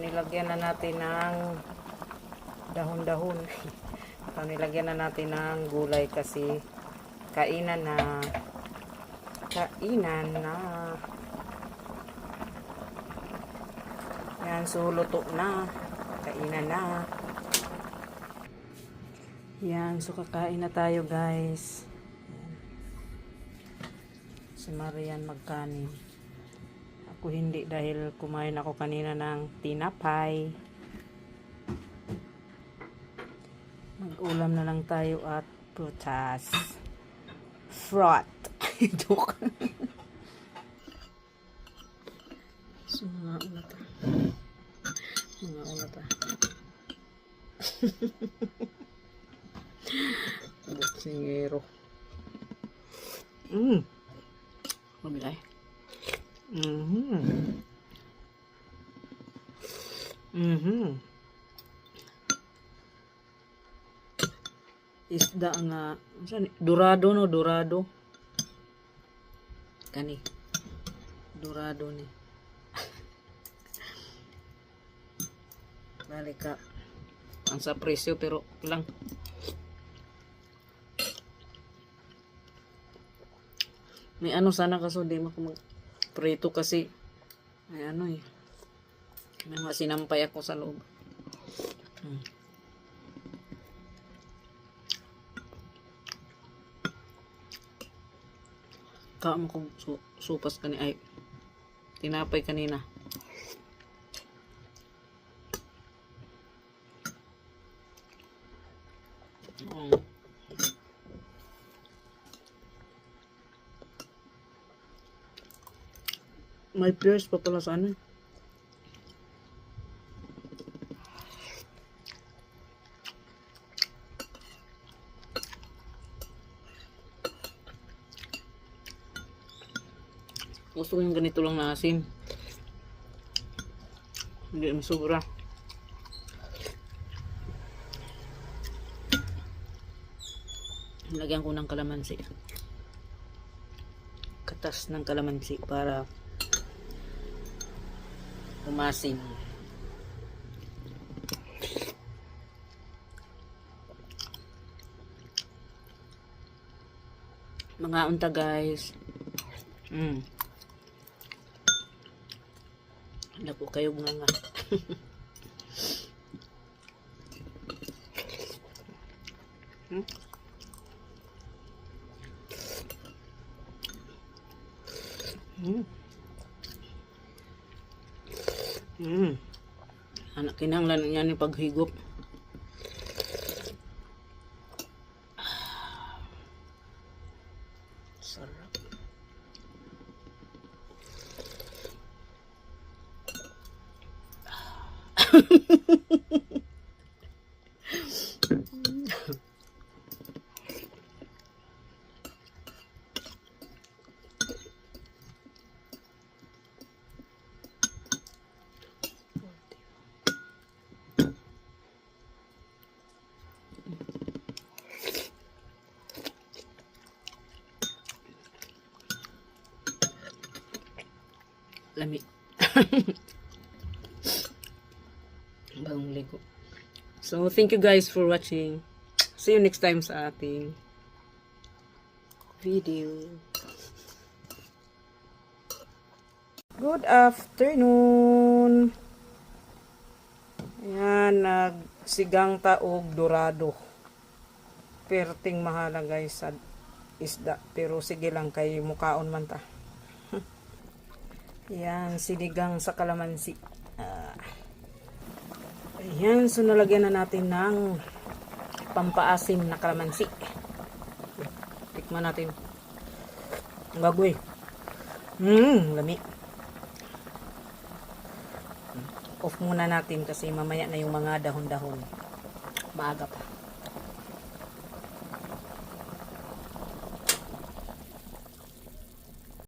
nilagyan na natin ng dahon-dahon. Nilagyan na natin ng gulay kasi kainan na. Yan, so luto na. Kainan na. Yan, so kakain na tayo guys. Yan. Si Marian magkanin. Ako hindi dahil kumain ako kanina ng tinapay. Mag-ulam na lang tayo at prutas. Fruit. Joke. So, mga ulat. Mga ulat. Boksingero. Mabilay. Isda nga dorado no, dorado kani dorado ni balik ka ang sa presyo pero lang may ano sana kaso di mo mag prito kasi may ano may mga sinampay ako sa loob. Kaam kong supas kanina ay tinapay kanina. May pears pa pala sa ano. Gusto ko yung ganito lang na asim. Hindi masubra. Lagyan ko ng kalamansi. Katas ng kalamansi para umasim. Mga unta guys. Wala po kayo nga. Anak kinanglan niya ni paghigop. Sarap. Lami. Bagong ligo. So, thank you guys for watching. See you next time sa ating video. Good afternoon. Ayan, nagsigang taog dorado. Perting mahala guys sa isda. Pero sige lang kay mukaon man ta. Ayan, sinigang sa kalamansi. Ayan, so nalagyan na natin ng pampaasim na kalamansi. Tikman natin. Ang bagoy. Lami. Off muna natin kasi mamaya na yung mga dahon-dahon. Maaga pa.